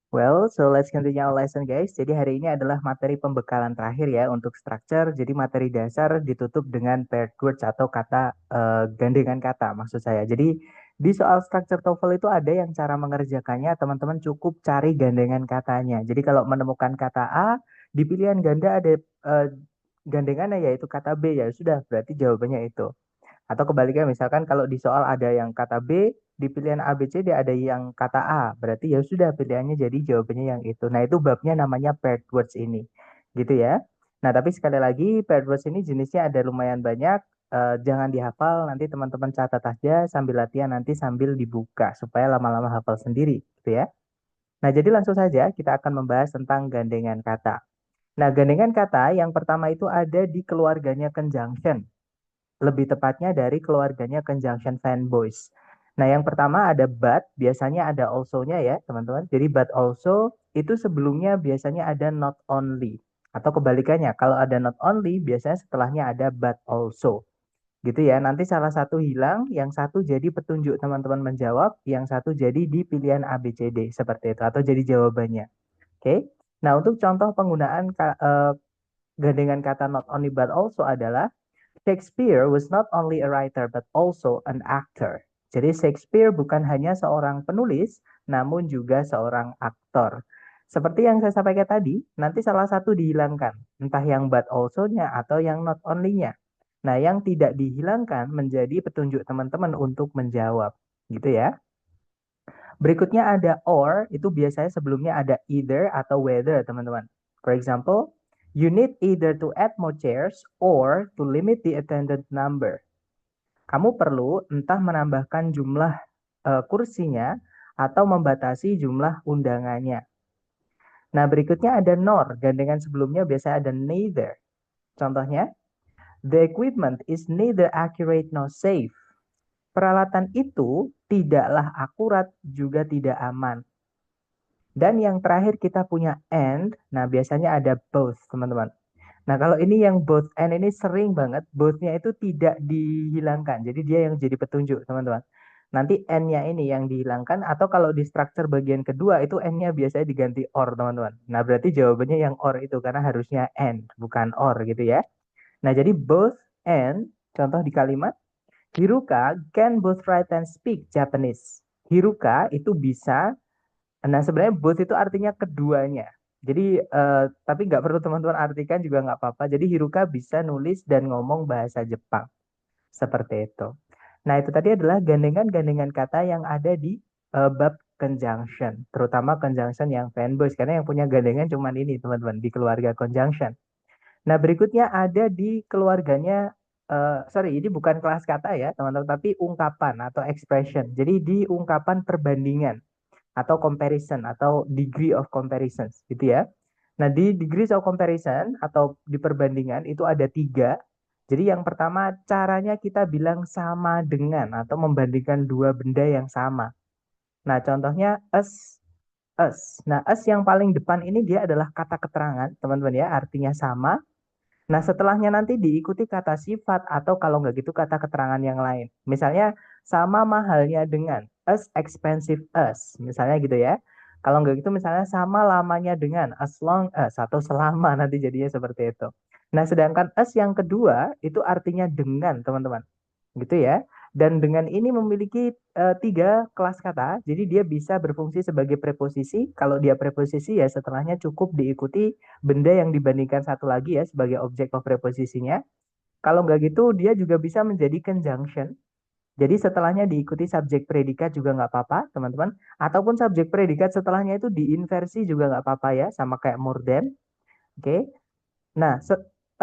Well, so let's continue our lesson guys. Jadi hari ini adalah materi pembekalan terakhir ya untuk structure. Jadi materi dasar ditutup dengan paired words atau kata gandengan kata maksud saya. Jadi di soal structure TOEFL itu ada yang cara mengerjakannya teman-teman cukup cari gandengan katanya. Jadi kalau menemukan kata A di pilihan ganda ada gandengannya yaitu kata B ya sudah berarti jawabannya itu. Atau kebalikannya, misalkan kalau di soal ada yang kata B, di pilihan A, B, C, D ada yang kata A. Berarti ya sudah pilihannya jadi jawabannya yang itu. Nah, itu babnya namanya paired words ini. Gitu ya. Nah, tapi sekali lagi paired words ini jenisnya ada lumayan banyak. Jangan dihafal, nanti teman-teman catat aja sambil latihan nanti sambil dibuka supaya lama-lama hafal sendiri, gitu ya. Nah, jadi langsung saja kita akan membahas tentang gandengan kata. Nah, gandengan kata yang pertama itu ada di keluarganya conjunction, lebih tepatnya dari keluarganya conjunction fanboys. Nah, yang pertama ada but, biasanya ada also-nya ya, teman-teman. Jadi but also itu sebelumnya biasanya ada not only. Atau kebalikannya, kalau ada not only, biasanya setelahnya ada but also. Gitu ya, nanti salah satu hilang, yang satu jadi petunjuk teman-teman menjawab, yang satu jadi di pilihan A, B, C, D, seperti itu. Atau jadi jawabannya. Oke. Nah, untuk contoh penggunaan gandengan kata not only but also adalah Shakespeare was not only a writer but also an actor. Jadi Shakespeare bukan hanya seorang penulis, namun juga seorang aktor. Seperti yang saya sampaikan tadi, nanti salah satu dihilangkan, entah yang but also-nya atau yang not only-nya. Nah, yang tidak dihilangkan menjadi petunjuk teman-teman untuk menjawab, gitu ya. Berikutnya ada or, itu biasanya sebelumnya ada either atau whether, teman-teman. For example, you need either to add more chairs or to limit the attendant number. Kamu perlu entah menambahkan jumlah kursinya atau membatasi jumlah undangannya. Nah, berikutnya ada nor, gandengan sebelumnya biasanya ada neither. Contohnya, the equipment is neither accurate nor safe. Peralatan itu tidaklah akurat juga tidak aman. Dan yang terakhir kita punya and, nah biasanya ada both, teman-teman. Nah, kalau ini yang both and ini sering banget, both-nya itu tidak dihilangkan. Jadi dia yang jadi petunjuk, teman-teman. Nanti and-nya ini yang dihilangkan, atau kalau di structure bagian kedua itu n-nya biasanya diganti or, teman-teman. Nah, berarti jawabannya yang or itu, karena harusnya and, bukan or gitu ya. Nah, jadi both and, contoh di kalimat, Hiruka can both write and speak Japanese. Hiruka itu bisa. Nah, sebenarnya both itu artinya keduanya. Jadi, tapi nggak perlu teman-teman artikan juga nggak apa-apa. Jadi, Hiruka bisa nulis dan ngomong bahasa Jepang. Seperti itu. Nah, itu tadi adalah gandengan-gandengan kata yang ada di bab conjunction. Terutama conjunction yang fanboys. Karena yang punya gandengan cuma ini, teman-teman. Di keluarga conjunction. Nah, berikutnya ada di keluarganya, sorry, ini bukan kelas kata ya, teman-teman. Tapi ungkapan atau expression. Jadi, di ungkapan perbandingan atau comparison atau degree of comparisons gitu ya. Nah, di degrees of comparison atau di perbandingan itu ada tiga. Jadi yang pertama caranya kita bilang sama dengan atau membandingkan dua benda yang sama. Nah, contohnya us. Nah, us yang paling depan ini dia adalah kata keterangan, teman-teman ya, artinya sama. Nah, setelahnya nanti diikuti kata sifat atau kalau nggak gitu kata keterangan yang lain. Misalnya sama mahalnya dengan as expensive as. Misalnya gitu ya. Kalau nggak gitu misalnya sama lamanya dengan as long as atau selama nanti jadinya seperti itu. Nah, sedangkan as yang kedua itu artinya dengan, teman-teman gitu ya. Dan dengan ini memiliki tiga kelas kata, jadi dia bisa berfungsi sebagai preposisi. Kalau dia preposisi ya setelahnya cukup diikuti benda yang dibandingkan satu lagi ya sebagai objek of preposisinya. Kalau nggak gitu dia juga bisa menjadi conjunction. Jadi setelahnya diikuti subjek predikat juga nggak apa-apa, teman-teman. Ataupun subjek predikat setelahnya itu diinversi juga nggak apa-apa ya, sama kayak more than. Oke. Nah,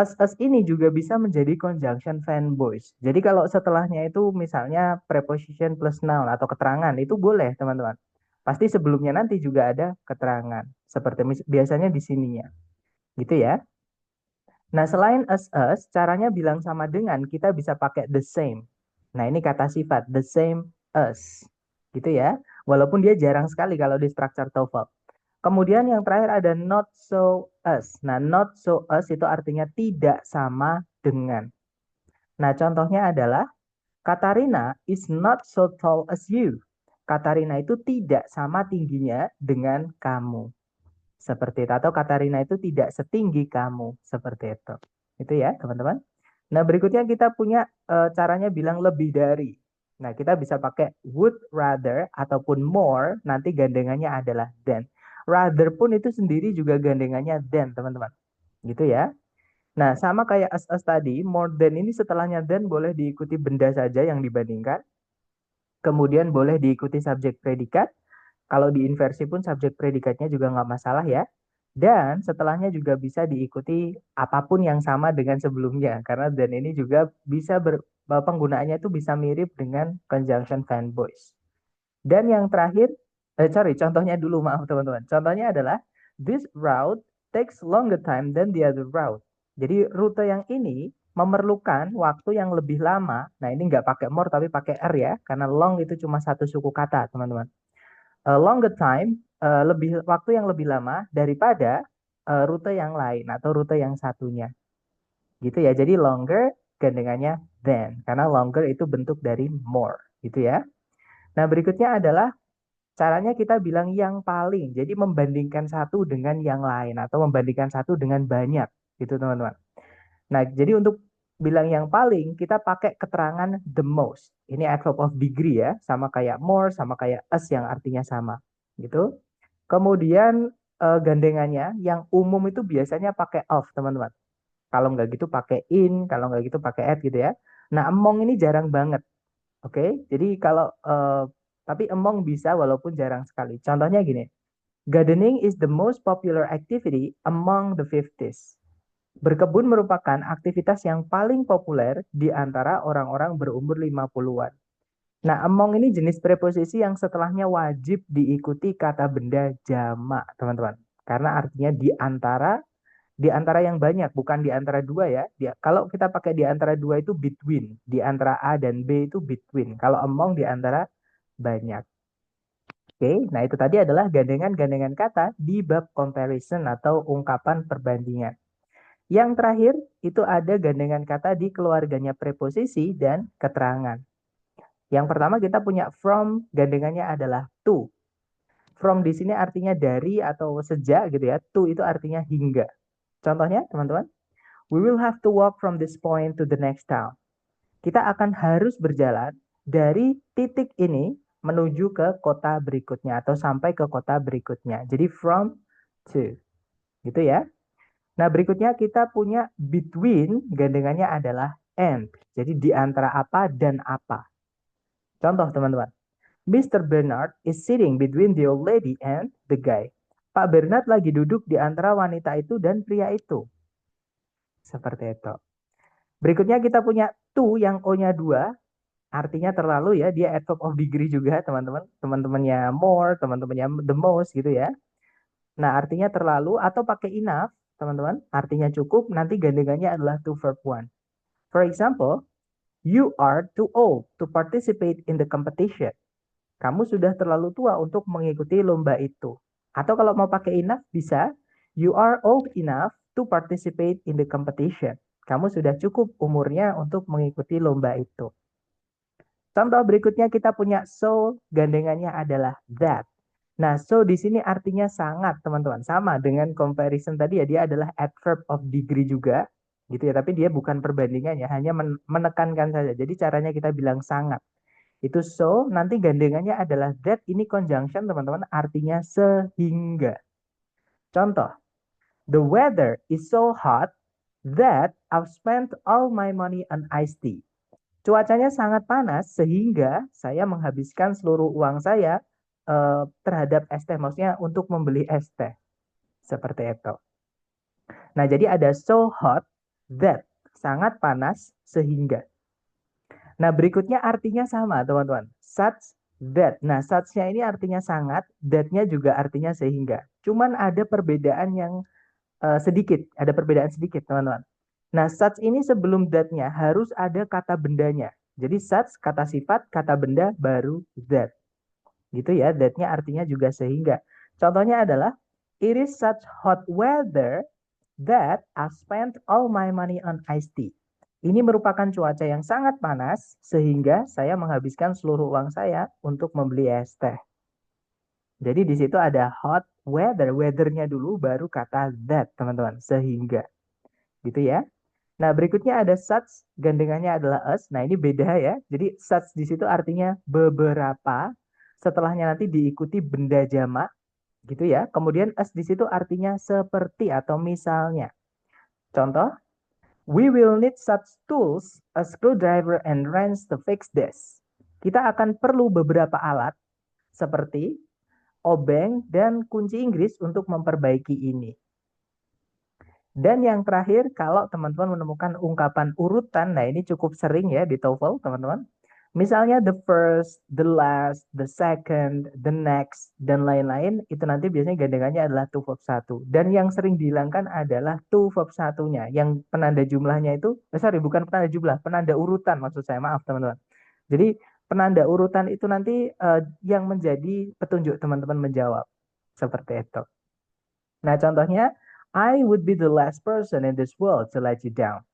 as ini juga bisa menjadi conjunction fanboys. Jadi kalau setelahnya itu misalnya preposition plus noun atau keterangan itu boleh, teman-teman. Pasti sebelumnya nanti juga ada keterangan. Seperti biasanya di sininya. Gitu ya. Nah, selain as, caranya bilang sama dengan kita bisa pakai the same. Nah, ini kata sifat the same as. Gitu ya. Walaupun dia jarang sekali kalau di structure TOEFL. Kemudian yang terakhir ada not so as. Nah, not so as itu artinya tidak sama dengan. Nah, contohnya adalah Katarina is not so tall as you. Katarina itu tidak sama tingginya dengan kamu. Seperti itu. Atau Katarina itu tidak setinggi kamu. Seperti itu. Itu ya teman-teman. Nah berikutnya kita punya caranya bilang lebih dari. Nah kita bisa pakai would rather ataupun more. Nanti gandengannya adalah than. Rather pun itu sendiri juga gandengannya than teman-teman. Gitu ya. Nah sama kayak as tadi. More than ini setelahnya than boleh diikuti benda saja yang dibandingkan. Kemudian boleh diikuti subjek predikat. Kalau di inversi pun subjek predikatnya juga nggak masalah ya. Dan setelahnya juga bisa diikuti apapun yang sama dengan sebelumnya. Karena dan ini juga bisa penggunaannya itu bisa mirip dengan conjunction fanboys. Dan yang terakhir, contohnya dulu maaf teman-teman. Contohnya adalah this route takes longer time than the other route. Jadi rute yang ini memerlukan waktu yang lebih lama. Nah ini nggak pakai more tapi pakai r ya, karena long itu cuma satu suku kata teman-teman. Longer time, lebih waktu yang lebih lama daripada rute yang lain atau rute yang satunya. Gitu ya. Jadi longer gandengannya than, karena longer itu bentuk dari more, gitu ya. Nah berikutnya adalah caranya kita bilang yang paling. Jadi membandingkan satu dengan yang lain atau membandingkan satu dengan banyak, gitu teman-teman. Nah, jadi untuk bilang yang paling, kita pakai keterangan the most. Ini adverb of degree ya, sama kayak more, sama kayak as yang artinya sama, gitu. Kemudian gandengannya yang umum itu biasanya pakai of, teman-teman. Kalau nggak gitu pakai in, kalau nggak gitu pakai at gitu ya. Nah, among ini jarang banget. Oke, jadi kalau tapi among bisa walaupun jarang sekali. Contohnya gini, gardening is the most popular activity among the 50s. Berkebun merupakan aktivitas yang paling populer di antara orang-orang berumur 50-an. Nah, among ini jenis preposisi yang setelahnya wajib diikuti kata benda jamak, teman-teman. Karena artinya di antara yang banyak, bukan di antara dua ya. Kalau kita pakai di antara dua itu between, di antara A dan B itu between. Kalau among di antara banyak. Oke, nah itu tadi adalah gandengan-gandengan kata di bab comparison atau ungkapan perbandingan. Yang terakhir itu ada gandengan kata di keluarganya preposisi dan keterangan. Yang pertama kita punya from, gandengannya adalah to. From di sini artinya dari atau sejak gitu ya. To itu artinya hingga. Contohnya teman-teman, we will have to walk from this point to the next town. Kita akan harus berjalan dari titik ini menuju ke kota berikutnya atau sampai ke kota berikutnya. Jadi from to. Gitu ya. Nah, berikutnya kita punya between, gandengannya adalah and. Jadi di antara apa dan apa. Contoh teman-teman. Mr. Bernard is sitting between the old lady and the guy. Pak Bernard lagi duduk di antara wanita itu dan pria itu. Seperti itu. Berikutnya kita punya to yang O-nya 2. Artinya terlalu ya. Dia adverb of degree juga teman-teman. Teman-temannya more, teman-temannya the most gitu ya. Nah artinya terlalu atau pakai enough teman-teman. Artinya cukup. Nanti gandengannya adalah to verb 1. For example, you are too old to participate in the competition. Kamu sudah terlalu tua untuk mengikuti lomba itu. Atau kalau mau pakai enough bisa, you are old enough to participate in the competition. Kamu sudah cukup umurnya untuk mengikuti lomba itu. Contoh berikutnya kita punya so, gandengannya adalah that. Nah, so di sini artinya sangat, teman-teman. Sama dengan comparison tadi ya, dia adalah adverb of degree juga, gitu ya. Tapi dia bukan perbandingannya, hanya menekankan saja. Jadi caranya kita bilang sangat. Itu so, nanti gandengannya adalah that, ini conjunction, teman-teman, artinya sehingga. Contoh, the weather is so hot that I've spent all my money on iced tea. Cuacanya sangat panas sehingga saya menghabiskan seluruh uang saya terhadap es teh, maksudnya untuk membeli es teh. Seperti itu. Nah, jadi ada so hot that, sangat panas sehingga. Nah, berikutnya artinya sama, teman-teman. Such that. Nah, such-nya ini artinya sangat, that-nya juga artinya sehingga. Cuman ada perbedaan yang sedikit, ada perbedaan sedikit, teman-teman. Nah, such ini sebelum that-nya harus ada kata bendanya. Jadi such, kata sifat, kata benda, baru that. Gitu ya, that-nya artinya juga sehingga. Contohnya adalah, it is such hot weather that I spent all my money on iced tea. Ini merupakan cuaca yang sangat panas, sehingga saya menghabiskan seluruh uang saya untuk membeli es teh. Jadi di situ ada hot weather, weathernya dulu baru kata that, teman-teman. Sehingga, gitu ya. Nah, berikutnya ada such, gandengannya adalah us. Nah, ini beda ya. Jadi such di situ artinya beberapa. Setelahnya nanti diikuti benda jamak, gitu ya. Kemudian us di situ artinya seperti atau misalnya. Contoh, we will need such tools, a screwdriver and wrench to fix this. Kita akan perlu beberapa alat seperti obeng dan kunci Inggris untuk memperbaiki ini. Dan yang terakhir, kalau teman-teman menemukan ungkapan urutan, nah ini cukup sering ya di TOEFL, teman-teman. Misalnya the first, the last, the second, the next, dan lain-lain, itu nanti biasanya gandengannya adalah to verb 1. Dan yang sering dihilangkan adalah to verb 1-nya. Yang penanda jumlahnya itu, sorry, bukan penanda jumlah, penanda urutan maksud saya, maaf teman-teman. Jadi penanda urutan itu nanti yang menjadi petunjuk teman-teman menjawab. Seperti itu. Nah, contohnya, I would be the last person in this world to let you down.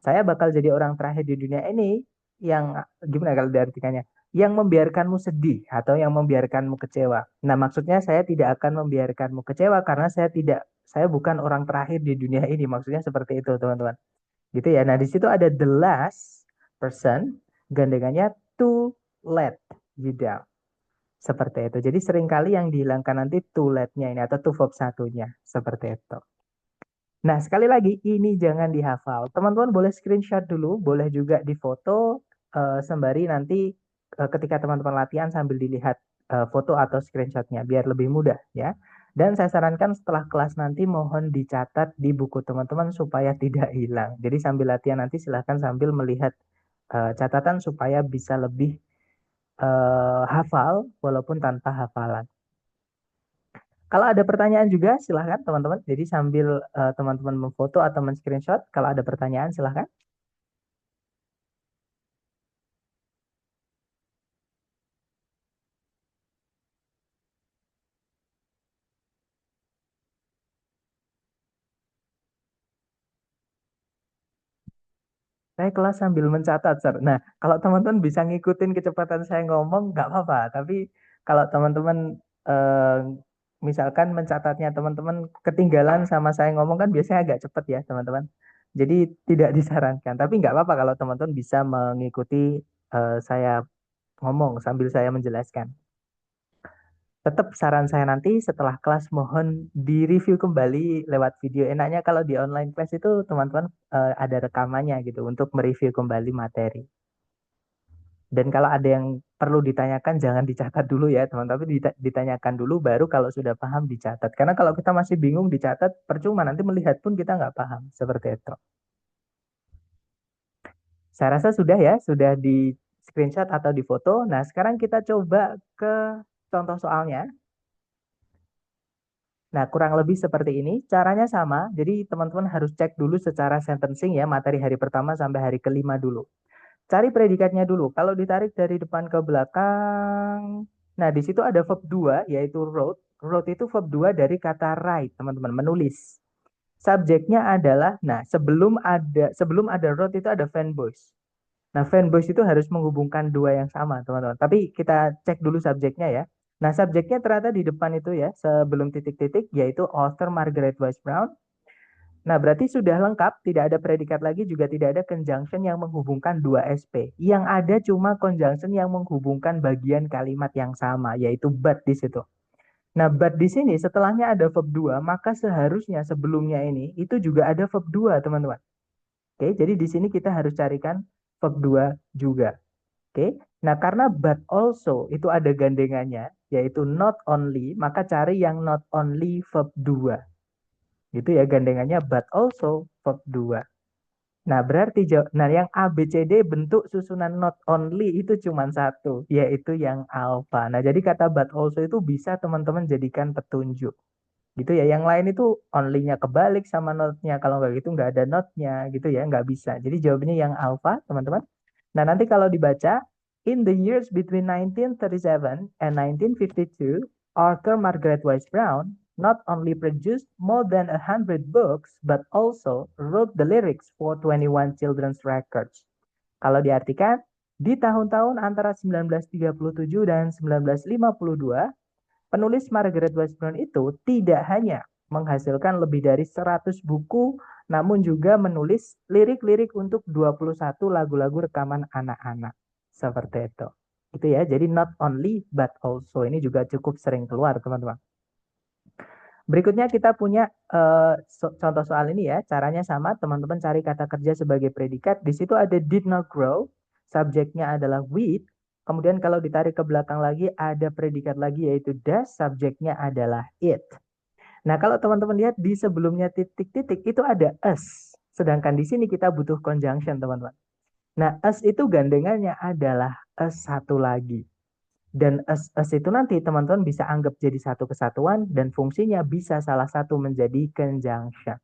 Saya bakal jadi orang terakhir di dunia ini yang, gimana kalau diartikannya? Yang membiarkanmu sedih atau yang membiarkanmu kecewa. Nah, maksudnya saya tidak akan membiarkanmu kecewa karena saya bukan orang terakhir di dunia ini. Maksudnya seperti itu, teman-teman. Gitu ya. Nah, di situ ada the last person, gandengannya to let you down. Seperti itu. Jadi seringkali yang dihilangkan nanti to let-nya ini atau to verb 1-nya. Seperti itu. Nah, sekali lagi, ini jangan dihafal. Teman-teman boleh screenshot dulu, boleh juga difoto, sembari nanti ketika teman-teman latihan sambil dilihat foto atau screenshotnya, biar lebih mudah ya. Dan saya sarankan setelah kelas nanti mohon dicatat di buku teman-teman supaya tidak hilang. Jadi sambil latihan nanti silahkan sambil melihat catatan supaya bisa lebih hafal walaupun tanpa hafalan. Kalau ada pertanyaan juga silahkan teman-teman. Jadi sambil teman-teman memfoto atau men-screenshot, kalau ada pertanyaan silahkan. Saya kelas sambil mencatat, Sir. Nah, kalau teman-teman bisa ngikutin kecepatan saya ngomong, nggak apa-apa. Tapi kalau teman-teman eh, misalkan mencatatnya teman-teman ketinggalan sama saya ngomong kan biasanya agak cepet ya, teman-teman. Jadi tidak disarankan. Tapi nggak apa-apa kalau teman-teman bisa mengikuti saya ngomong sambil saya menjelaskan. Tetap saran saya nanti setelah kelas mohon direview kembali lewat video. Enaknya kalau di online class itu teman-teman ada rekamannya gitu untuk mereview kembali materi. Dan kalau ada yang perlu ditanyakan jangan dicatat dulu ya teman-teman, tapi ditanyakan dulu baru kalau sudah paham dicatat. Karena kalau kita masih bingung dicatat percuma nanti melihat pun kita nggak paham seperti itu. Saya rasa sudah ya, sudah di screenshot atau di foto. Nah, sekarang kita coba ke contoh soalnya. Nah, kurang lebih seperti ini. Caranya sama. Jadi, teman-teman harus cek dulu secara sentencing ya, materi hari pertama sampai hari kelima dulu. Cari predikatnya dulu. Kalau ditarik dari depan ke belakang, nah di situ ada verb 2, yaitu wrote. Wrote itu verb 2 dari kata write, teman-teman, menulis. Subjeknya adalah, nah sebelum ada wrote itu ada fanboys. Nah, fanboys itu harus menghubungkan dua yang sama, teman-teman. Tapi kita cek dulu subjeknya ya. Nah, subjeknya ternyata di depan itu ya, sebelum titik-titik, yaitu author Margaret Wise Brown. Nah, berarti sudah lengkap, tidak ada predikat lagi, juga tidak ada conjunction yang menghubungkan dua SP. Yang ada cuma conjunction yang menghubungkan bagian kalimat yang sama, yaitu but di situ. Nah, but di sini setelahnya ada verb 2, maka seharusnya sebelumnya ini itu juga ada verb 2, teman-teman. Oke, jadi di sini kita harus carikan verb 2 juga. Oke, nah karena but also itu ada gandengannya, yaitu not only, maka cari yang not only verb 2. Gitu ya, gandengannya but also verb 2. Nah, berarti yang A, B, C, D bentuk susunan not only itu cuma satu, yaitu yang alpha. Nah, jadi kata but also itu bisa teman-teman jadikan petunjuk. Gitu ya, yang lain itu only-nya kebalik sama not-nya. Kalau nggak gitu nggak ada not-nya gitu ya, nggak bisa. Jadi jawabannya yang alpha, teman-teman. Nah, nanti kalau dibaca, in the years between 1937 and 1952, Arthur Margaret Wise Brown, not only produced more than 100 books, but also wrote the lyrics for 21 children's records. Kalau diartikan, di tahun-tahun antara 1937 dan 1952, penulis Margaret Washburn itu tidak hanya menghasilkan lebih dari 100 buku, namun juga menulis lirik-lirik untuk 21 lagu-lagu rekaman anak-anak. Seperti itu. Itu ya, jadi not only but also. Ini juga cukup sering keluar, teman-teman. Berikutnya kita punya contoh soal ini ya. Caranya sama, teman-teman cari kata kerja sebagai predikat. Di situ ada did not grow, subjeknya adalah with. Kemudian kalau ditarik ke belakang lagi ada predikat lagi yaitu does, subjeknya adalah it. Nah, kalau teman-teman lihat di sebelumnya titik-titik itu ada us. Sedangkan di sini kita butuh conjunction, teman-teman. Nah, us itu gandengannya adalah us satu lagi. Dan us itu nanti teman-teman bisa anggap jadi satu kesatuan dan fungsinya bisa salah satu menjadi conjunction.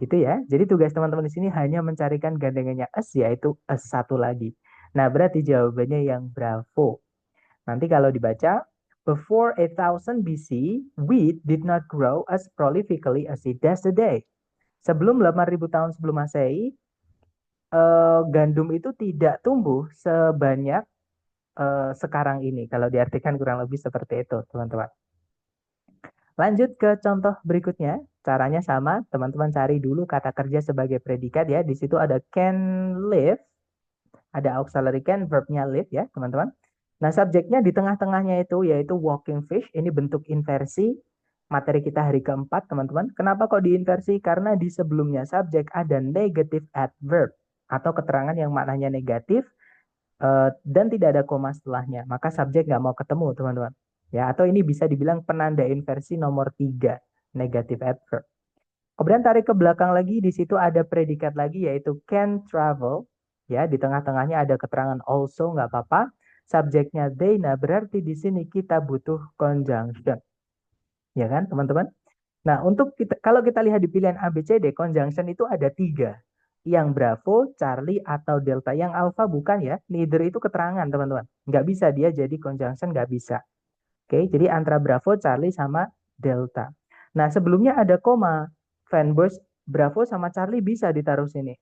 Gitu ya. Jadi tugas teman-teman di sini hanya mencarikan gandengannya us yaitu us satu lagi. Nah, berarti jawabannya yang bravo. Nanti kalau dibaca, before 1000 BC, wheat did not grow as prolifically as it does today. Sebelum 8000 tahun sebelum Masehi, gandum itu tidak tumbuh sebanyak sekarang ini. Kalau diartikan kurang lebih seperti itu, teman-teman. Lanjut ke contoh berikutnya. Caranya sama, teman-teman cari dulu kata kerja sebagai predikat ya. Di situ ada can live, ada auxiliary can, verbnya live ya, teman-teman. Nah, subjeknya di tengah-tengahnya itu yaitu walking fish. Ini bentuk inversi materi kita hari keempat, teman-teman. Kenapa kok diinversi? Karena di sebelumnya subjek ada negative adverb atau keterangan yang maknanya negatif dan tidak ada koma setelahnya. Maka subjek nggak mau ketemu, teman-teman. Ya, atau ini bisa dibilang penanda inversi nomor 3, negative adverb. Kemudian tarik ke belakang lagi, di situ ada predikat lagi yaitu can travel. Ya, di tengah-tengahnya ada keterangan also, nggak apa-apa. Subjeknya they, nah berarti di sini kita butuh conjunction. Ya kan, teman-teman? Nah, untuk kita, kalau kita lihat di pilihan A, B, C, D, conjunction itu ada 3. Yang Bravo, Charlie, atau Delta. Yang Alpha bukan ya. Neither itu keterangan, teman-teman. Nggak bisa dia jadi conjunction, nggak bisa. Oke, jadi antara Bravo, Charlie, sama Delta. Nah, sebelumnya ada koma. Fanboys, Bravo, sama Charlie bisa ditaruh sini.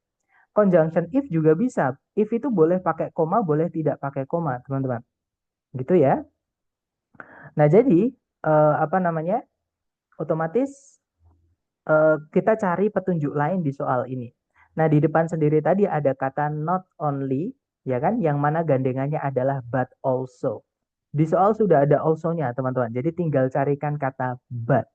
Conjunction if juga bisa. If itu boleh pakai koma, boleh tidak pakai koma, teman-teman. Gitu ya. Nah, jadi, apa namanya, otomatis kita cari petunjuk lain di soal ini. Nah, di depan sendiri tadi ada kata not only, ya kan, yang mana gandengannya adalah but also. Di soal sudah ada also-nya, teman-teman. Jadi tinggal carikan kata but.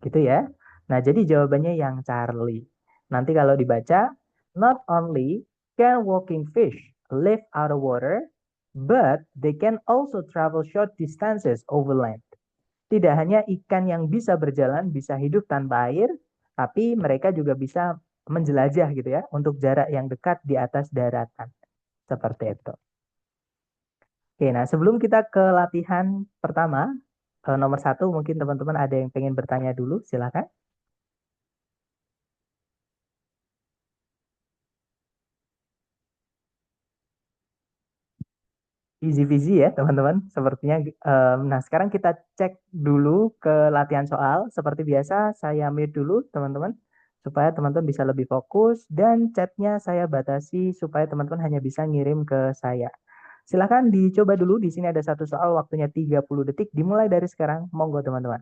Gitu ya. Nah, jadi jawabannya yang Charlie. Nanti kalau dibaca, not only can walking fish live out of water, but they can also travel short distances over land. Tidak hanya ikan yang bisa berjalan, bisa hidup tanpa air, tapi mereka juga bisa menjelajah gitu ya, untuk jarak yang dekat di atas daratan. Seperti itu. Oke, nah sebelum kita ke latihan pertama, nomor 1 mungkin teman-teman ada yang pengen bertanya dulu, silakan. Easy peasy ya teman-teman, sepertinya. Nah sekarang kita cek dulu ke latihan soal. Seperti biasa saya mute dulu teman-teman, supaya teman-teman bisa lebih fokus, dan chatnya saya batasi supaya teman-teman hanya bisa ngirim ke saya. Silahkan dicoba dulu, di sini ada satu soal waktunya 30 detik, dimulai dari sekarang, monggo teman-teman.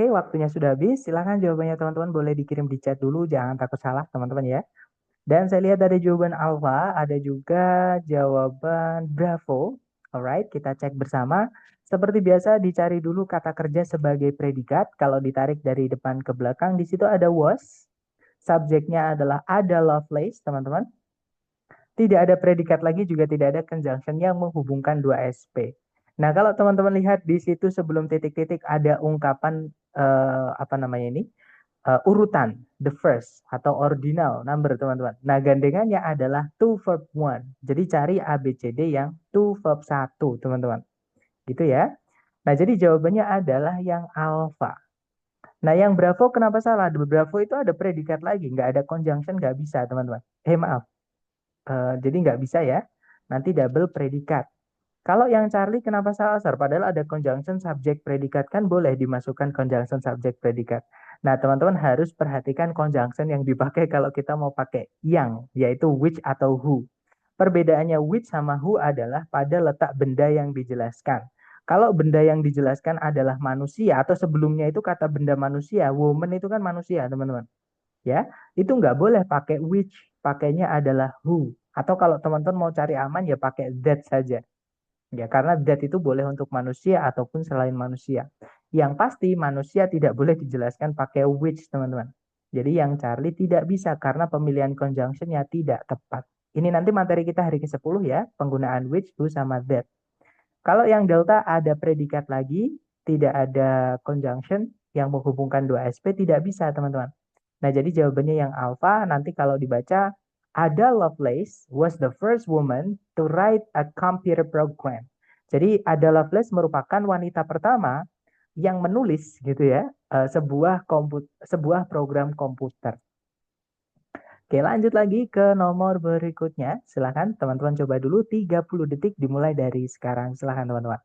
Oke, waktunya sudah habis, silahkan jawabannya teman-teman boleh dikirim di chat dulu, jangan takut salah teman-teman ya. Dan saya lihat ada jawaban Alfa, ada juga jawaban Bravo. Alright, kita cek bersama. Seperti biasa dicari dulu kata kerja sebagai predikat. Kalau ditarik dari depan ke belakang, di situ ada was. Subjeknya adalah ada Lovelace, teman-teman. Tidak ada predikat lagi, juga tidak ada conjunction yang menghubungkan dua SP. Nah, kalau teman-teman lihat di situ sebelum titik-titik ada ungkapan apa namanya ini? Urutan, the first atau ordinal number, teman-teman. Nah, gandengannya adalah two verb one. Jadi cari ABCD yang two verb satu, teman-teman. Gitu ya. Nah, jadi jawabannya adalah yang alpha. Nah, yang Bravo kenapa salah? Di Bravo itu ada predikat lagi, nggak ada conjunction, nggak bisa, teman-teman. Maaf. Jadi nggak bisa ya. Nanti double predikat. Kalau yang Charlie kenapa salah, Sir? Padahal ada conjunction subject predikat, kan boleh dimasukkan conjunction subject predikat. Nah, teman-teman harus perhatikan conjunction yang dipakai kalau kita mau pakai yang, yaitu which atau who. Perbedaannya which sama who adalah pada letak benda yang dijelaskan. Kalau benda yang dijelaskan adalah manusia atau sebelumnya itu kata benda manusia, woman itu kan manusia, teman-teman. Ya, itu nggak boleh pakai which, pakainya adalah who. Atau kalau teman-teman mau cari aman ya pakai that saja. Ya, karena that itu boleh untuk manusia ataupun selain manusia. Yang pasti manusia tidak boleh dijelaskan pakai which, teman-teman. Jadi yang Charlie tidak bisa karena pemilihan conjunctionnya tidak tepat. Ini nanti materi kita hari ke-10 ya, penggunaan which, who, sama that. Kalau yang delta ada predikat lagi, tidak ada conjunction yang menghubungkan dua SP, tidak bisa, teman-teman. Nah, jadi jawabannya yang alpha nanti kalau dibaca, Ada Lovelace was the first woman to write a computer program. Jadi Ada Lovelace merupakan wanita pertama yang menulis gitu ya, sebuah program komputer. Oke, lanjut lagi ke nomor berikutnya. Silakan teman-teman coba dulu 30 detik dimulai dari sekarang. Silakan teman-teman.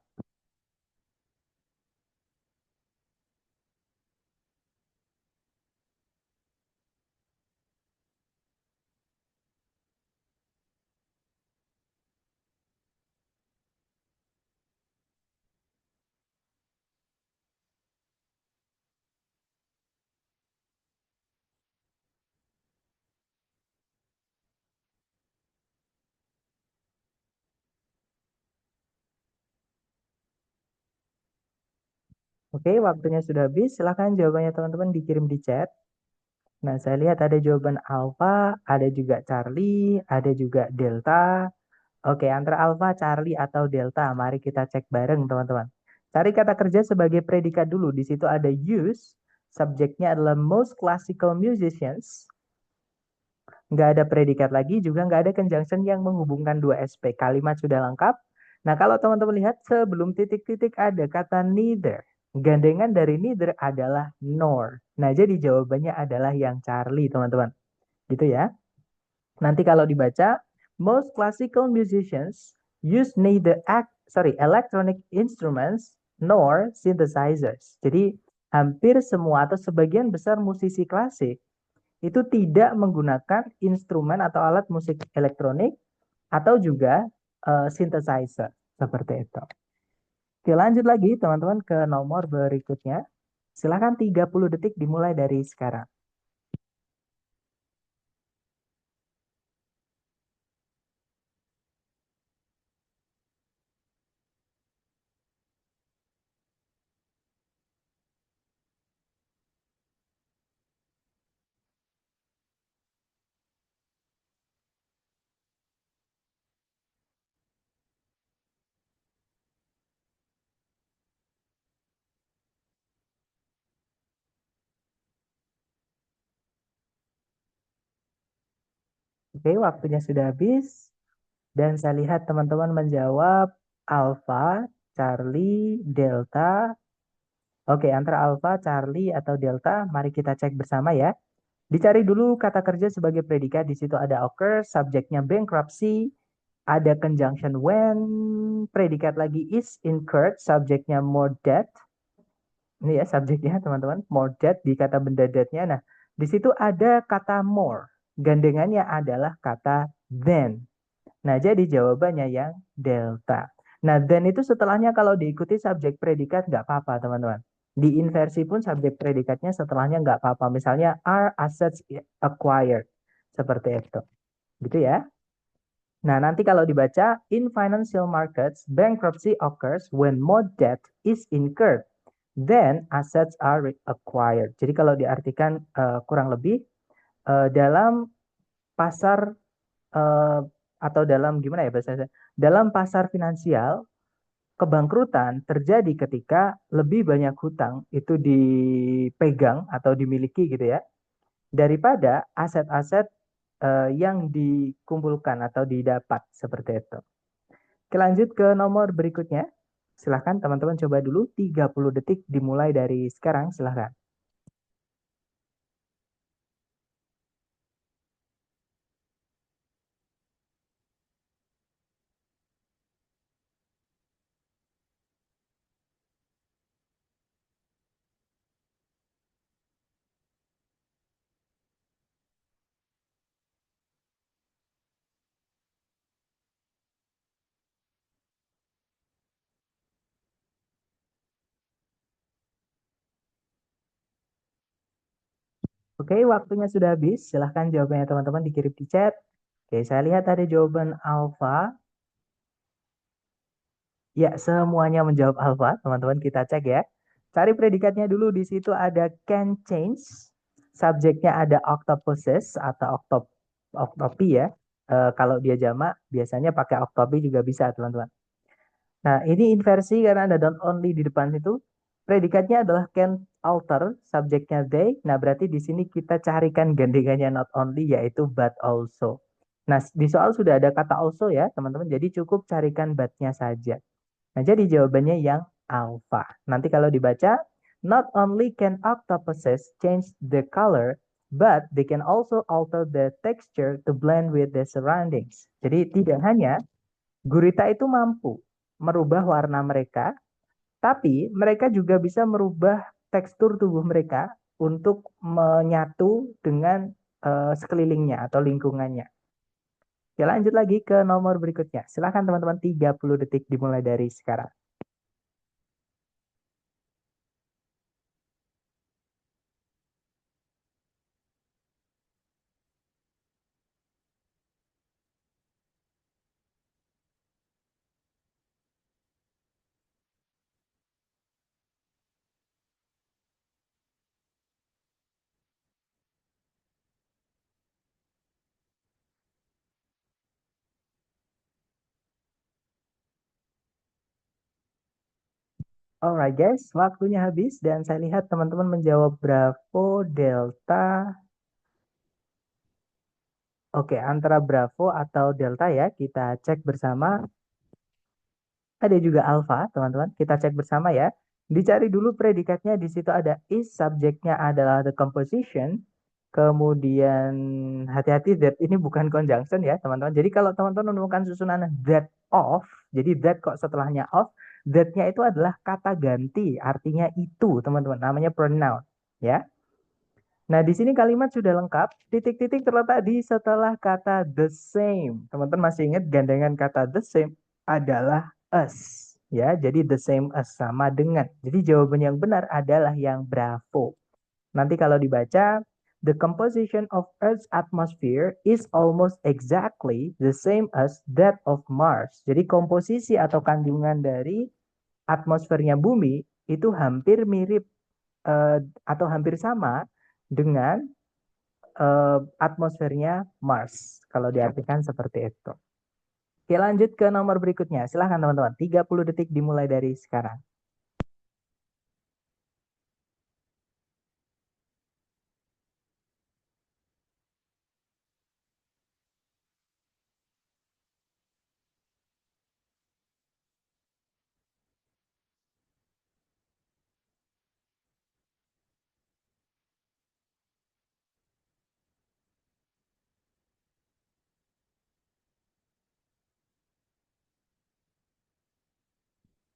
Oke, waktunya sudah habis. Silakan jawabannya teman-teman dikirim di chat. Nah, saya lihat ada jawaban alpha, ada juga Charlie, ada juga delta. Oke, antara alpha, Charlie, atau delta. Mari kita cek bareng, teman-teman. Cari kata kerja sebagai predikat dulu. Di situ ada use. Subjeknya adalah most classical musicians. Nggak ada predikat lagi, juga nggak ada conjunction yang menghubungkan dua SP. Kalimat sudah lengkap. Nah, kalau teman-teman lihat sebelum titik-titik ada kata neither. Gandengan dari neither adalah nor. Nah, jadi jawabannya adalah yang Charlie, teman-teman. Gitu ya. Nanti kalau dibaca, most classical musicians use neither electronic instruments nor synthesizers. Jadi hampir semua atau sebagian besar musisi klasik itu tidak menggunakan instrumen atau alat musik elektronik atau juga synthesizer seperti itu. Oke, lanjut lagi teman-teman ke nomor berikutnya. Silakan 30 detik dimulai dari sekarang. Oke, waktunya sudah habis. Dan saya lihat teman-teman menjawab Alpha, Charlie, Delta. Oke, antara Alpha, Charlie, atau Delta, mari kita cek bersama ya. Dicari dulu kata kerja sebagai predikat. Di situ ada occur, subjeknya bankruptcy, ada conjunction when, predikat lagi is incurred, subjeknya more debt. Ini ya subjeknya teman-teman, more debt di kata benda debt-nya. Nah, di situ ada kata more. Gandengannya adalah kata then. Nah, jadi jawabannya yang delta. Nah, then itu setelahnya kalau diikuti subjek predikat nggak apa-apa, teman-teman. Di inversi pun subjek predikatnya setelahnya nggak apa-apa. Misalnya, are assets acquired. Seperti itu. Gitu ya. Nah, nanti kalau dibaca, in financial markets, bankruptcy occurs when more debt is incurred. Then, assets are acquired. Jadi kalau diartikan kurang lebih, dalam pasar eh, atau dalam gimana ya bahasanya? Dalam pasar finansial, kebangkrutan terjadi ketika lebih banyak hutang itu dipegang atau dimiliki gitu ya, daripada aset-aset yang dikumpulkan atau didapat seperti itu. Oke, lanjut ke nomor berikutnya. Silahkan teman-teman coba dulu 30 detik dimulai dari sekarang, silahkan. Oke, waktunya sudah habis. Silahkan jawabannya teman-teman dikirim di chat. Oke, saya lihat ada jawaban alfa. Ya, semuanya menjawab alfa. Teman-teman kita cek ya. Cari predikatnya dulu. Di situ ada can change. Subjeknya ada octopuses atau octopi ya. Kalau dia jamak, biasanya pakai octopi juga bisa, teman-teman. Nah, ini inversi karena ada don't only di depan situ. Predikatnya adalah can alter, subjeknya they. Nah, berarti di sini kita carikan gandengannya not only yaitu but also. Nah, di soal sudah ada kata also ya, teman-teman. Jadi cukup carikan but-nya saja. Nah, jadi jawabannya yang alpha. Nanti kalau dibaca, not only can octopuses change the color, but they can also alter the texture to blend with the surroundings. Jadi tidak hanya gurita itu mampu merubah warna mereka, tapi mereka juga bisa merubah tekstur tubuh mereka untuk menyatu dengan sekelilingnya atau lingkungannya. Ya, lanjut lagi ke nomor berikutnya. Silakan teman-teman 30 detik dimulai dari sekarang. Alright guys, waktunya habis dan saya lihat teman-teman menjawab Bravo, Delta. Oke, antara Bravo atau Delta ya, kita cek bersama. Ada juga alpha, teman-teman. Kita cek bersama ya. Dicari dulu predikatnya. Di situ ada is, subjeknya adalah the composition. Kemudian hati-hati that ini bukan conjunction ya, teman-teman. Jadi kalau teman-teman menemukan susunan that of, jadi that kok setelahnya of, that-nya itu adalah kata ganti, artinya itu, teman-teman. Namanya pronoun, ya. Nah, di sini kalimat sudah lengkap. Titik-titik terletak di setelah kata the same. Teman-teman masih ingat gandengan kata the same adalah us. Ya, jadi the same as sama dengan. Jadi jawaban yang benar adalah yang bravo. Nanti kalau dibaca, the composition of Earth's atmosphere is almost exactly the same as that of Mars. Jadi komposisi atau kandungan dari atmosfernya bumi itu hampir mirip atau hampir sama dengan atmosfernya Mars. Kalau diartikan seperti itu. Oke, lanjut ke nomor berikutnya. Silahkan teman-teman. 30 detik dimulai dari sekarang.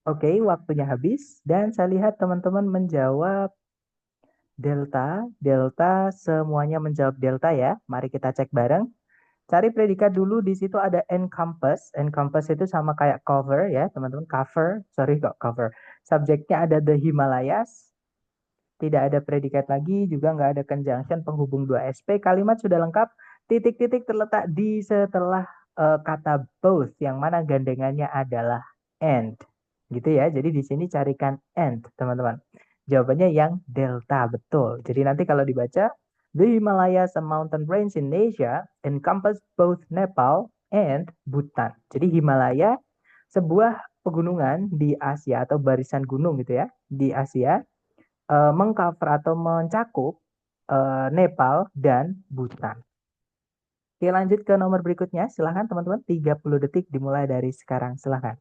Oke, waktunya habis. Dan saya lihat teman-teman menjawab Delta. Delta, semuanya menjawab Delta ya. Mari kita cek bareng. Cari predikat dulu. Di situ ada encompass. Encompass itu sama kayak cover ya, teman-teman. Cover. Sorry kok cover. Subjeknya ada the Himalayas. Tidak ada predikat lagi, juga nggak ada conjunction penghubung dua SP. Kalimat sudah lengkap. Titik-titik terletak di setelah kata both, yang mana gandengannya adalah and. Gitu ya. Jadi di sini carikan and, teman-teman. Jawabannya yang delta, betul. Jadi nanti kalau dibaca, the Himalayas, a mountain range in Asia, encompass both Nepal and Bhutan. Jadi Himalaya sebuah pegunungan di Asia atau barisan gunung gitu ya di Asia, mengcover atau mencakup Nepal dan Bhutan. Oke, lanjut ke nomor berikutnya. Silahkan teman-teman, 30 detik dimulai dari sekarang. Silahkan.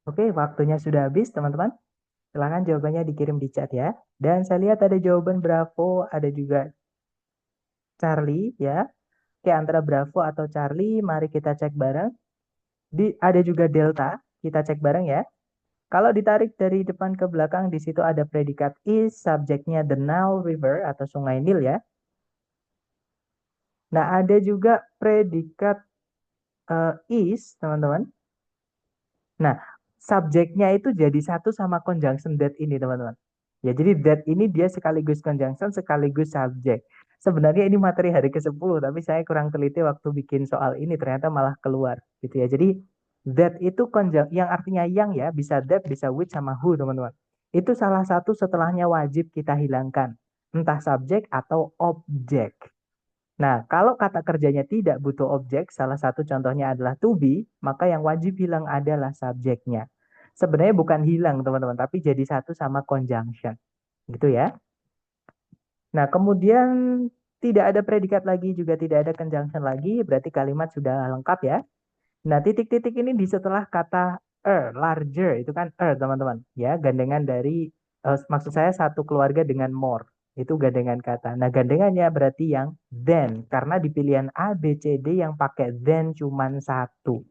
Oke, waktunya sudah habis teman-teman. Silahkan jawabannya dikirim di chat ya. Dan saya lihat ada jawaban Bravo, ada juga Charlie ya. Oke, antara Bravo atau Charlie, mari kita cek bareng. Ada juga Delta, kita cek bareng ya. Kalau ditarik dari depan ke belakang, di situ ada predikat is, subjeknya the Nile River atau Sungai Nil ya. Nah, ada juga predikat is, teman-teman. Nah, subjeknya itu jadi satu sama conjunction that ini, teman-teman. Ya, jadi that ini dia sekaligus conjunction, sekaligus subjek. Sebenarnya ini materi hari ke-10, tapi saya kurang teliti waktu bikin soal ini, ternyata malah keluar. Gitu ya. Jadi, that itu yang artinya yang ya, bisa that, bisa which, sama who, teman-teman. Itu salah satu setelahnya wajib kita hilangkan. Entah subjek atau objek. Nah, kalau kata kerjanya tidak butuh objek, salah satu contohnya adalah to be, maka yang wajib hilang adalah subjeknya. Sebenarnya bukan hilang, teman-teman, tapi jadi satu sama conjunction. Gitu ya. Nah, kemudian tidak ada predikat lagi, juga tidak ada conjunction lagi, berarti kalimat sudah lengkap ya. Nah, titik-titik ini di setelah kata larger, itu kan teman-teman. Ya, gandengan dari, maksud saya satu keluarga dengan more. Itu gandengan kata. Nah, gandengannya berarti yang then. Karena di pilihan A, B, C, D yang pakai then cuman satu.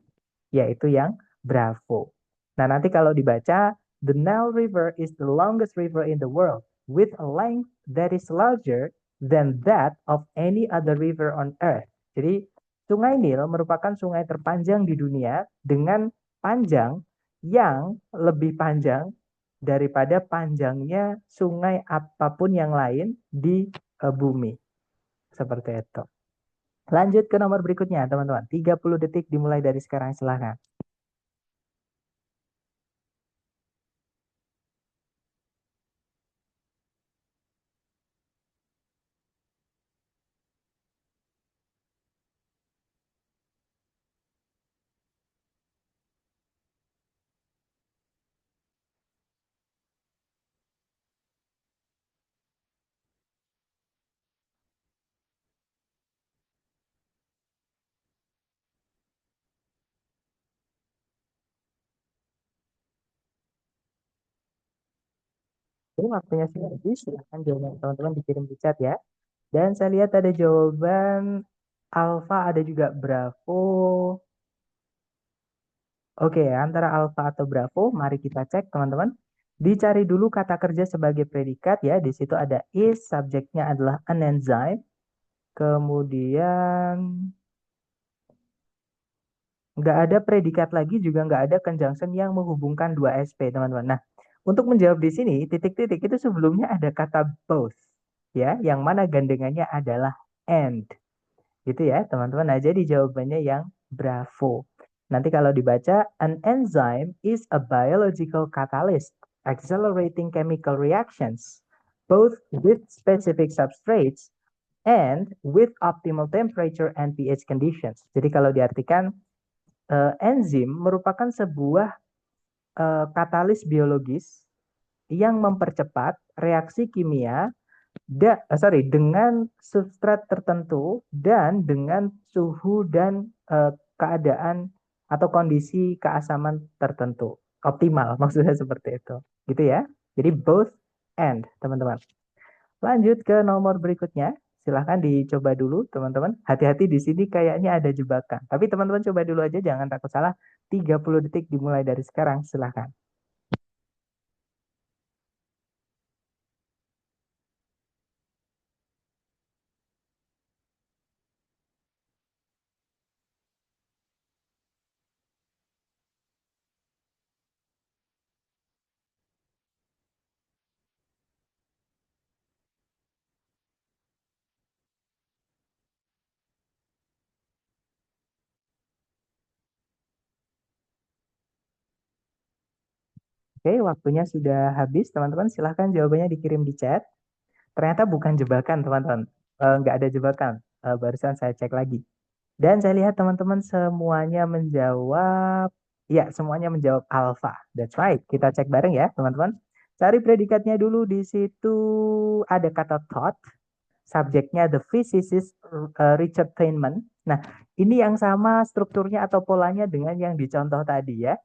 Yaitu yang Bravo. Nah, nanti kalau dibaca, the Nile River is the longest river in the world with a length that is larger than that of any other river on earth. Jadi, Sungai Nil merupakan sungai terpanjang di dunia dengan panjang yang lebih panjang daripada panjangnya sungai apapun yang lain di bumi. Seperti itu. Lanjut ke nomor berikutnya, teman-teman. 30 detik dimulai dari sekarang, silahkan. Jadi waktunya sudah habis, silahkan jawaban teman-teman dikirim di chat ya. Dan saya lihat ada jawaban Alfa, ada juga Bravo. Oke, antara Alfa atau Bravo, mari kita cek teman-teman. Dicari dulu kata kerja sebagai predikat ya. Di situ ada is, subjeknya adalah an enzyme. Kemudian nggak ada predikat lagi, juga nggak ada conjunction yang menghubungkan dua SP, teman-teman. Nah, untuk menjawab di sini, titik-titik itu sebelumnya ada kata both, ya, yang mana gandengannya adalah and, gitu ya, teman-teman. Nah, jadi jawabannya yang Bravo. Nanti kalau dibaca, an enzyme is a biological catalyst accelerating chemical reactions, both with specific substrates and with optimal temperature and pH conditions. Jadi kalau diartikan, enzim merupakan sebuah katalis biologis yang mempercepat reaksi kimia dengan substrat tertentu dan dengan suhu dan keadaan atau kondisi keasaman tertentu optimal, maksudnya seperti itu, gitu ya. Jadi both and, teman-teman. Lanjut ke nomor berikutnya. Silahkan dicoba dulu, teman-teman. Hati-hati di sini kayaknya ada jebakan. Tapi teman-teman coba dulu aja, jangan takut salah. 30 detik dimulai dari sekarang, silahkan. Oke, waktunya sudah habis, teman-teman. Silahkan jawabannya dikirim di chat. Ternyata bukan jebakan, teman-teman. Nggak ada jebakan. Barusan saya cek lagi. Dan saya lihat teman-teman semuanya menjawab, ya semuanya menjawab alpha. That's right. Kita cek bareng ya teman-teman. Cari predikatnya dulu di situ ada kata thought, subjeknya the physicist Richard Feynman. Nah, ini yang sama strukturnya atau polanya dengan yang dicontoh tadi ya.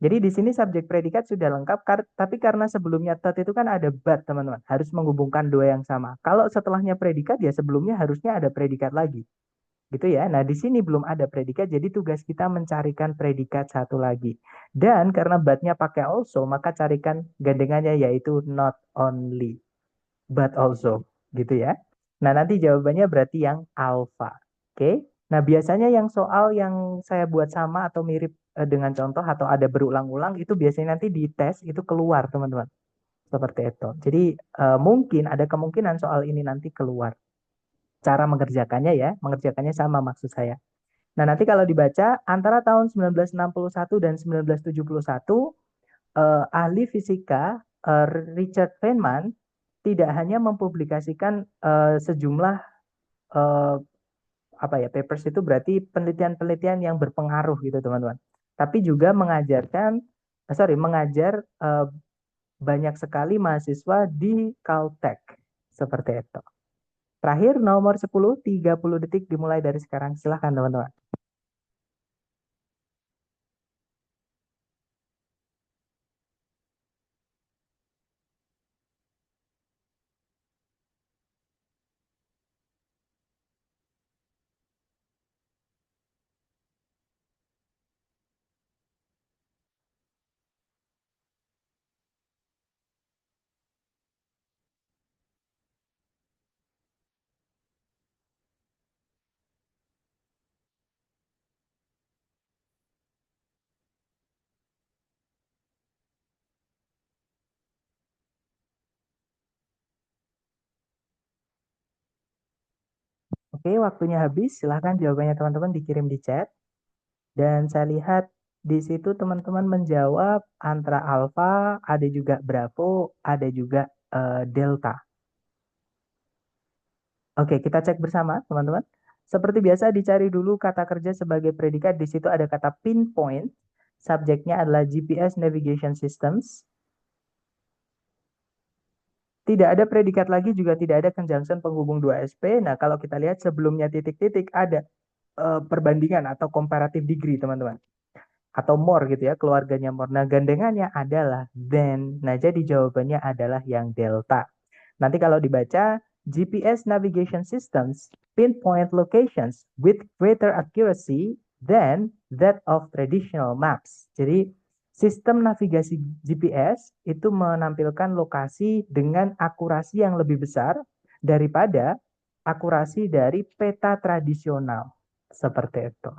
Jadi di sini subjek predikat sudah lengkap, tapi karena sebelumnya thought itu kan ada but teman-teman, harus menghubungkan dua yang sama. Kalau setelahnya predikat ya sebelumnya harusnya ada predikat lagi. Gitu ya. Nah, di sini belum ada predikat, jadi tugas kita mencarikan predikat satu lagi. Dan karena but-nya pakai also, maka carikan gandengannya yaitu not only, but also. Gitu ya. Nah, nanti jawabannya berarti yang alpha. Oke. Nah, biasanya yang soal yang saya buat sama atau mirip dengan contoh atau ada berulang-ulang, itu biasanya nanti di tes itu keluar, teman-teman. Seperti itu. Jadi, mungkin ada kemungkinan soal ini nanti keluar. Cara mengerjakannya ya, mengerjakannya sama maksud saya. Nah, nanti kalau dibaca antara tahun 1961 dan 1971, ahli fisika Richard Feynman tidak hanya mempublikasikan sejumlah eh, apa ya papers itu berarti penelitian-penelitian yang berpengaruh gitu teman-teman. Tapi juga mengajar banyak sekali mahasiswa di Caltech seperti itu. Terakhir nomor 10, 30 detik dimulai dari sekarang. Silahkan teman-teman. Oke, waktunya habis. Silahkan jawabannya teman-teman dikirim di chat. Dan saya lihat di situ teman-teman menjawab antara alfa, ada juga bravo, ada juga delta. Oke, kita cek bersama teman-teman. Seperti biasa dicari dulu kata kerja sebagai predikat. Di situ ada kata pinpoint. Subjeknya adalah GPS Navigation Systems. Tidak ada predikat lagi, juga tidak ada conjunction penghubung 2SP. Nah, kalau kita lihat sebelumnya titik-titik ada perbandingan atau comparative degree, teman-teman. Atau more gitu ya, keluarganya more. Nah, gandengannya adalah then. Nah, jadi jawabannya adalah yang delta. Nanti kalau dibaca, GPS navigation systems pinpoint locations with greater accuracy than that of traditional maps. Jadi, sistem navigasi GPS itu menampilkan lokasi dengan akurasi yang lebih besar daripada akurasi dari peta tradisional. Seperti itu.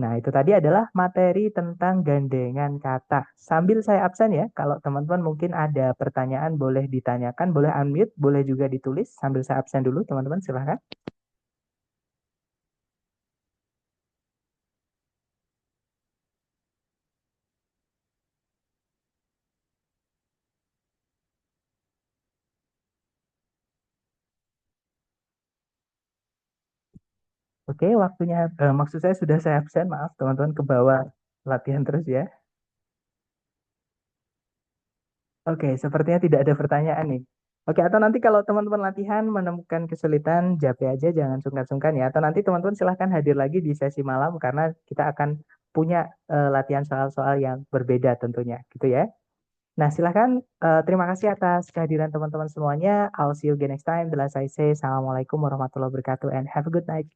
Nah, itu tadi adalah materi tentang gandengan kata. Sambil saya absen ya, kalau teman-teman mungkin ada pertanyaan boleh ditanyakan, boleh unmute, boleh juga ditulis. Sambil saya absen dulu, teman-teman silahkan. Oke, waktunya, maksud saya sudah saya absen, maaf teman-teman ke bawah latihan terus ya. Oke, sepertinya tidak ada pertanyaan nih. Oke, atau nanti kalau teman-teman latihan menemukan kesulitan, japri aja, jangan sungkan-sungkan ya. Atau nanti teman-teman silahkan hadir lagi di sesi malam karena kita akan punya latihan soal-soal yang berbeda tentunya, gitu ya. Nah, silahkan. Terima kasih atas kehadiran teman-teman semuanya. I'll see you again next time. Bila saya say, Assalamualaikum warahmatullahi wabarakatuh and have a good night.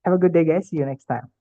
Have a good day, guys. See you next time.